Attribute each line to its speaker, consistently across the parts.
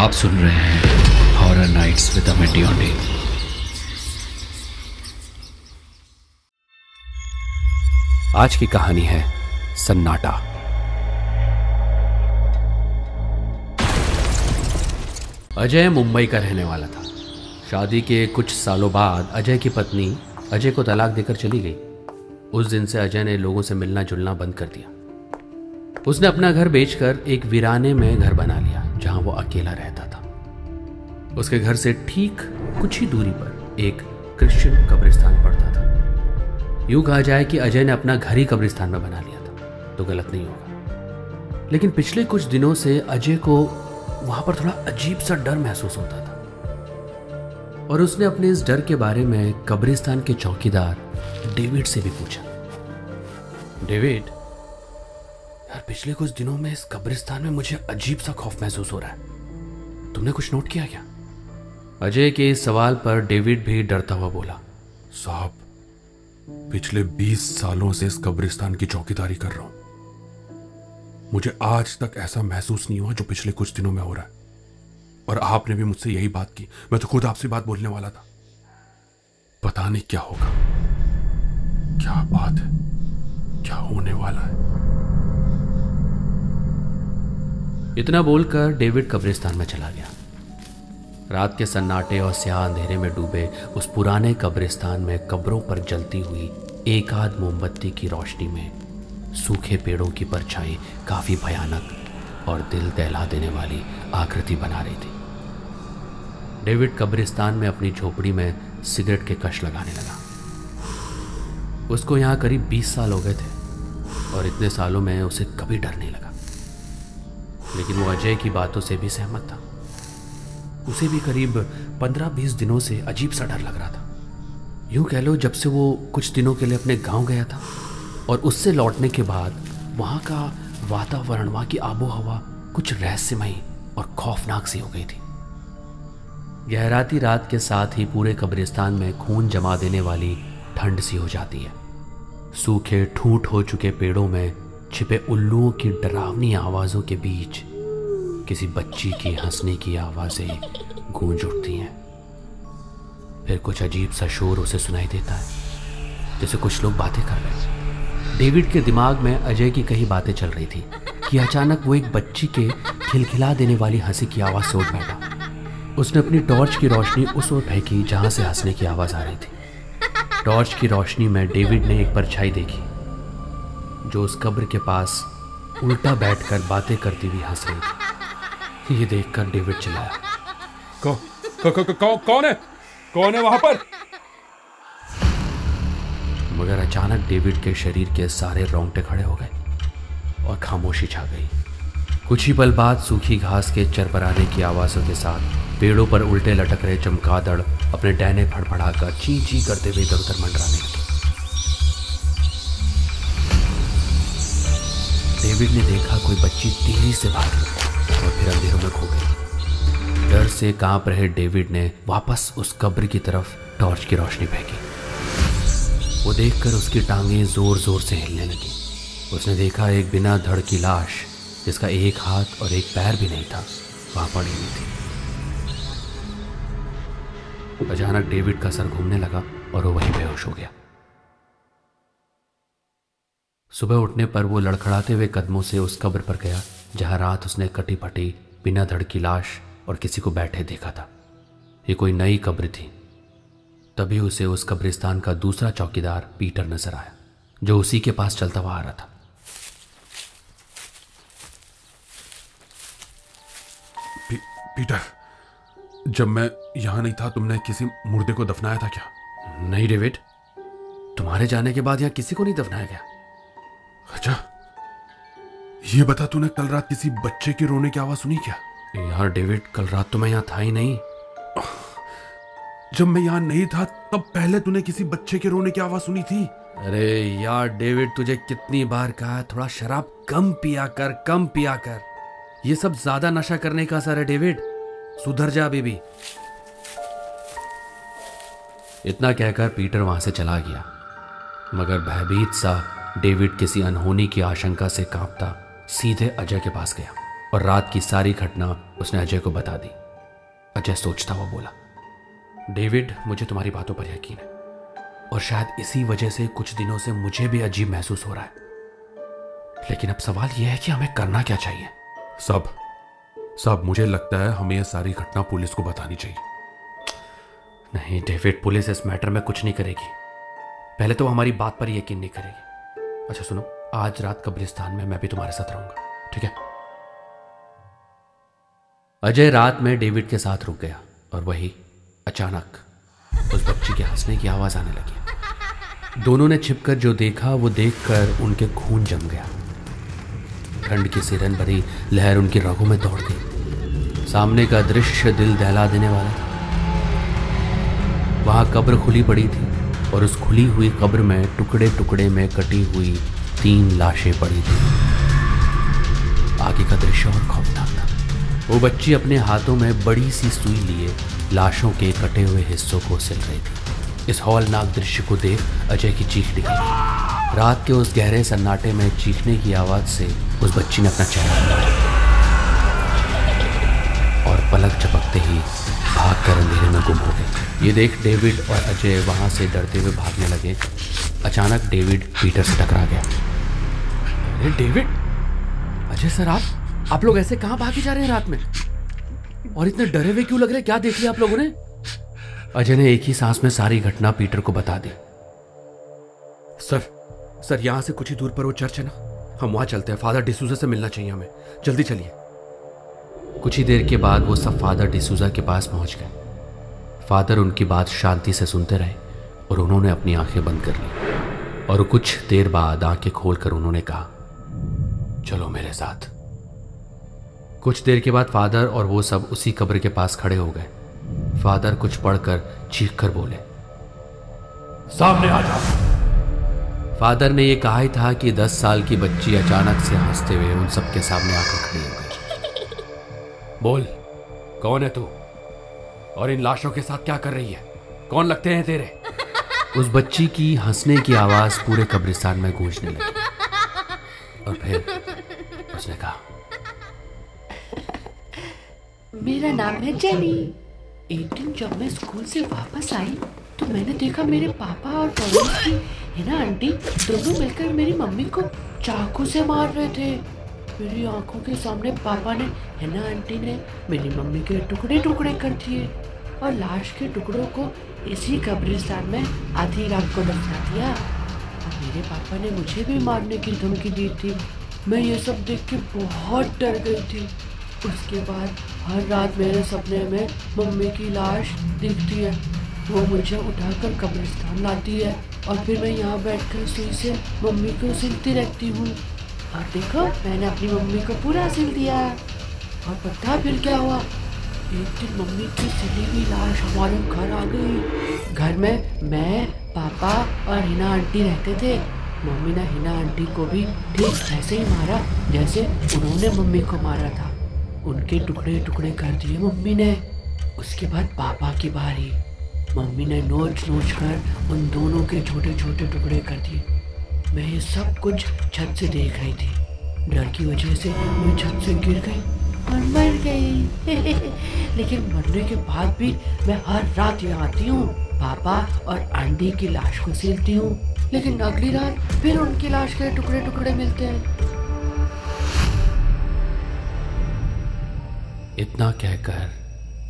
Speaker 1: आप सुन रहे हैं हॉरर नाइट्स विद अमित डियोंडे।
Speaker 2: आज की कहानी है सन्नाटा। अजय मुंबई का रहने वाला था। शादी के कुछ सालों बाद अजय की पत्नी अजय को तलाक देकर चली गई। उस दिन से अजय ने लोगों से मिलना जुलना बंद कर दिया। उसने अपना घर बेचकर एक वीराने में घर बना लिया जहां वो अकेला रहता था। उसके घर से ठीक कुछ ही दूरी पर एक क्रिश्चियन कब्रिस्तान पड़ता था। यूं कहा जाए कि अजय ने अपना घर ही कब्रिस्तान में बना लिया था तो गलत नहीं होगा। लेकिन पिछले कुछ दिनों से अजय को वहां पर थोड़ा अजीब सा डर महसूस होता था और उसने अपने इस डर के बारे में कब्रिस्तान के चौकीदार डेविड से भी पूछा। डेविड, यार पिछले कुछ दिनों में इस कब्रिस्तान में मुझे अजीब सा खौफ महसूस हो रहा है, तुमने कुछ नोट किया क्या? अजय के इस सवाल पर डेविड भी डरता हुआ बोला,
Speaker 3: साहब, पिछले 20 सालों से इस कब्रिस्तान की चौकीदारी कर रहा हूं। मुझे आज तक ऐसा महसूस नहीं हुआ जो पिछले कुछ दिनों में हो रहा है। और आपने भी मुझसे यही बात की। मैं तो खुद आपसे बात बोलने वाला था। पता नहीं क्या होगा, क्या बात है, क्या होने वाला है।
Speaker 2: इतना बोलकर डेविड कब्रिस्तान में चला गया। रात के सन्नाटे और स्याह अंधेरे में डूबे उस पुराने कब्रिस्तान में कब्रों पर जलती हुई एक आध मोमबत्ती की रोशनी में सूखे पेड़ों की परछाई काफी भयानक और दिल दहला देने वाली आकृति बना रही थी। डेविड कब्रिस्तान में अपनी झोपड़ी में सिगरेट के कश लगाने लगा। उसको यहाँ करीब 20 साल हो गए थे और इतने सालों में उसे कभी डर नहीं लगा। लेकिन वो अजय की बातों से भी सहमत था। उसे भी करीब 15-20 दिनों से अजीब सा डर लग रहा था। यूं कह लो, जब से वो कुछ दिनों के लिए अपने गांव गया था और उससे लौटने के बाद वहां का वातावरण, वहां की आबो हवा कुछ रहस्यमयी और खौफनाक सी हो गई थी। गहराती रात के साथ ही पूरे कब्रिस्तान में खून जमा देने वाली ठंड सी हो जाती है। सूखे ठूंठ हो चुके पेड़ों में छिपे उल्लुओं की डरावनी आवाजों के बीच किसी बच्ची की हंसने की आवाजें गूंज उठती हैं। फिर कुछ अजीब सा शोर उसे सुनाई देता है, जैसे कुछ लोग बातें कर रहे हैं। डेविड के दिमाग में अजय की कई बातें चल रही थी कि अचानक वो एक बच्ची के खिलखिला देने वाली हंसी की आवाज से उठ बैठा। उसने अपनी टॉर्च की रोशनी उस ओर फेंकी जहां से हंसने की आवाज आ रही थी। टॉर्च की रोशनी में डेविड ने एक परछाई देखी जो उस कब्र के पास उल्टा बैठकर बातें करती हुई हंस रही थी। ये देखकर डेविड चिल्लाया,
Speaker 3: कौन है? कौन है वहां पर?
Speaker 2: मगर अचानक डेविड के शरीर के सारे रोंगटे खड़े हो गए और खामोशी छा गई। कुछ ही पल बाद सूखी घास के चरपराने की आवाजों के साथ पेड़ों पर उल्टे लटक रहे चमगादड़ अपने डैने फड़फड़ाकर ची ची करते हुए इधर उधर मंडराने लगे। डेविड ने देखा कोई बच्ची तेजी से भागी और फिर अंधेरों में खो गई। डर से कांप रहे डेविड ने वापस उस कब्र की तरफ टॉर्च की रोशनी फेंकी। वो देखकर उसकी टांगें जोर जोर से हिलने लगी। उसने देखा एक बिना धड़ की लाश जिसका एक हाथ और एक पैर भी नहीं था वहां पड़ी हुई थी। अचानक डेविड का सर घूमने लगा और वो वहीं बेहोश हो गया। सुबह उठने पर वो लड़खड़ाते हुए कदमों से उस कब्र पर गया जहां रात उसने कटी फटी बिना धड़ की लाश और किसी को बैठे देखा था। ये कोई नई कब्र थी। तभी उसे उस कब्रिस्तान का दूसरा चौकीदार पीटर नजर आया जो उसी के पास चलता हुआ आ रहा था।
Speaker 3: पीटर, जब मैं यहां नहीं था तुमने किसी मुर्दे को दफनाया था क्या?
Speaker 2: नहीं डेविड, तुम्हारे जाने के बाद यहां किसी को नहीं दफनाया गया।
Speaker 3: अच्छा, ये बता, तूने कल रात किसी बच्चे के रोने की आवाज सुनी क्या?
Speaker 2: यार डेविड, कल रात तो मैं यहां था ही नहीं।
Speaker 3: जब मैं यहां नहीं था तब पहले तूने किसी बच्चे के रोने की आवाज सुनी थी।
Speaker 2: अरे यार डेविड, तुझे कितनी बार कहा थोड़ा शराब कम पिया कर, कम पिया कर। ये सब ज्यादा नशा करने का असर है डेविड, सुधर जा बेबी। इतना कहकर पीटर वहां से चला गया। मगर भयभीत सा डेविड किसी अनहोनी की आशंका से कांपता सीधे अजय के पास गया और रात की सारी घटना उसने अजय को बता दी। अजय सोचता हुआ बोला, डेविड, मुझे तुम्हारी बातों पर यकीन है और शायद इसी वजह से कुछ दिनों से मुझे भी अजीब महसूस हो रहा है, लेकिन अब सवाल यह है कि हमें करना क्या चाहिए।
Speaker 3: सब मुझे लगता है हमें यह सारी घटना पुलिस को बतानी चाहिए।
Speaker 2: नहीं डेविड, पुलिस इस मैटर में कुछ नहीं करेगी। पहले तो हमारी बात पर यकीन नहीं करेगी। अच्छा सुनो, आज रात कब्रिस्तान में मैं भी तुम्हारे साथ रहूंगा, ठीक है? अजय रात में डेविड के साथ रुक गया और वही अचानक उस बच्ची के हंसने की आवाज आने लगी। दोनों ने छिपकर जो देखा वो देखकर उनके खून जम गया। ठंड की सिरन भरी लहर उनकी रगों में दौड़ गई। सामने का दृश्य दिल दहला देने वाला था। वहां कब्र खुली पड़ी थी और उस खुली हुई कब्र में टुकड़े टुकड़े में कटी हुई 3 लाशें पड़ी थी। आगे का दृश्य और खौफनाक था। वो बच्ची अपने हाथों में बड़ी सी सुई लिए लाशों के कटे हुए हिस्सों को सिल रही थी। इस हौलनाक दृश्य को देख अजय की चीख निकली। रात के उस गहरे सन्नाटे में चीखने की आवाज से उस बच्ची ने अपना चेहरा हिलाया और पलक झपकते ही भागकर अंधेरे में गुम हो गई। ये देख डेविड और अजय वहां से डरते हुए भागने लगे। अचानक डेविड पीटर से टकरा गया। अरे डेविड, अजय सर, आप लोग ऐसे कहां भागे जा रहे हैं रात में और इतने डरे हुए क्यों लग रहे हैं? क्या देख लिया आप लोगों ने? अजय ने एक ही सांस में सारी घटना पीटर को बता दी। सर यहां से कुछ ही दूर पर वो चर्च है ना, हम वहां चलते हैं। फादर डिसूजा से मिलना चाहिए हमें, जल्दी चलिए। कुछ ही देर के बाद वो सब फादर डिसूजा के पास पहुंच गए। फादर उनकी बात शांति से सुनते रहे और उन्होंने अपनी आंखें बंद कर ली और कुछ देर बाद आंखें खोलकर उन्होंने कहा, चलो मेरे साथ। कुछ देर के बाद फादर और वो सब उसी कब्र के पास खड़े हो गए। फादर कुछ पढ़कर चीख कर बोले, सामने आ जाओ। फादर ने ये कहा ही था कि 10 साल की बच्ची अचानक से हंसते हुए उन सबके सामने आकर खड़ी हो गई। बोल, कौन है तू और इन लाशों के साथ क्या कर रही है? कौन लगते हैं तेरे? उस बच्ची की हंसने की आवाज पूरे कब्रिस्तान में गूंजने लगी और फिर उसने कहा,
Speaker 4: मेरा नाम है जेनी। एक दिन जब मैं स्कूल से वापस आई तो मैंने देखा मेरे पापा और पड़ोस की हिना आंटी दोनों मिलकर मेरी मम्मी को चाकू से मार रहे थे। मेरी आंखों के सामने पापा ने हिना आंटी ने मेरी मम्मी के टुकड़े टुकड़े कर दिए और लाश के टुकड़ों को इसी कब्रिस्तान में आधी रात को दफना दिया। और मेरे पापा ने मुझे भी मारने की धमकी दी थी। मैं ये सब देख के बहुत डर गई थी। उसके बाद हर रात मेरे सपने में मम्मी की लाश दिखती है। वो मुझे उठाकर कब्रिस्तान लाती है और फिर मैं यहाँ बैठकर सुई से मम्मी को सिलती रहती हूँ। और देखो, मैंने अपनी मम्मी को पूरा सिल दिया। और पता फिर क्या हुआ? एक दिन मम्मी की सिली हुई लाश हमारे घर आ गई। घर में मैं, पापा और हिना आंटी रहते थे। मम्मी ने हिना आंटी को भी ठीक ऐसे ही मारा जैसे उन्होंने मम्मी को मारा था। उनके टुकड़े टुकड़े कर दिए मम्मी ने। उसके बाद पापा की बारी। मम्मी ने नोच नोच कर उन दोनों के छोटे छोटे टुकड़े कर दिए। मैं ये सब कुछ छत से देख रही थी। डर की वजह से मैं छत से गिर गई और मर गई। लेकिन मरने के बाद भी मैं हर रात यहाँ आती हूँ, पापा और आंटी की लाश को सीलती हूँ। लेकिन अगली रात फिर उनकी लाश के टुकड़े टुकड़े मिलते हैं।
Speaker 2: इतना कहकर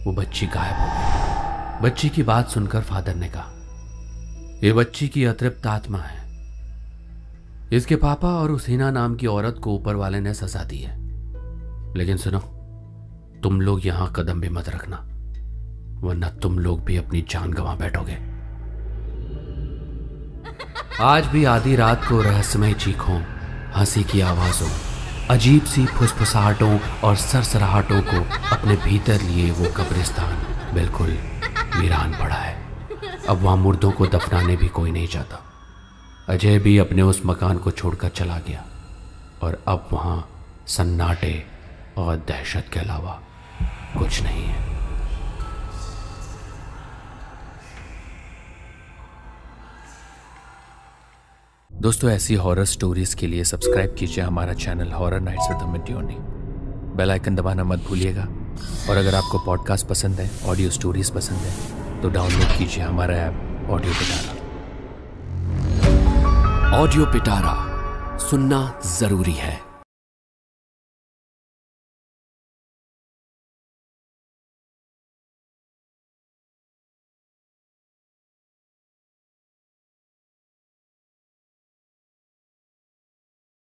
Speaker 2: वो बच्ची गायब हो गई। बच्ची की बात सुनकर फादर ने कहा, ये बच्ची की अतृप्त आत्मा है। इसके पापा और उस हिना नाम की औरत को ऊपर वाले ने सजा दी है। लेकिन सुनो, तुम लोग यहां कदम भी मत रखना, वरना तुम लोग भी अपनी जान गंवा बैठोगे। आज भी आधी रात को रहस्यमय चीखों, हंसी की आवाजों, अजीब सी फुसफुसाहटों और सरसराहटों को अपने भीतर लिए वो कब्रिस्तान बिल्कुल वीरान पड़ा है। अब वहां मुर्दों को दफनाने भी कोई नहीं चाहता। अजय भी अपने उस मकान को छोड़कर चला गया और अब वहां सन्नाटे और दहशत के अलावा कुछ नहीं है। दोस्तों, ऐसी हॉरर स्टोरीज के लिए सब्सक्राइब कीजिए हमारा channel horror nights with Amit Deoni. Bell icon दबाना मत भूलिएगा। और अगर आपको पॉडकास्ट पसंद है, ऑडियो स्टोरीज पसंद है, तो डाउनलोड कीजिए हमारा ऐप ऑडियो पिटारा। ऑडियो पिटारा सुनना जरूरी है।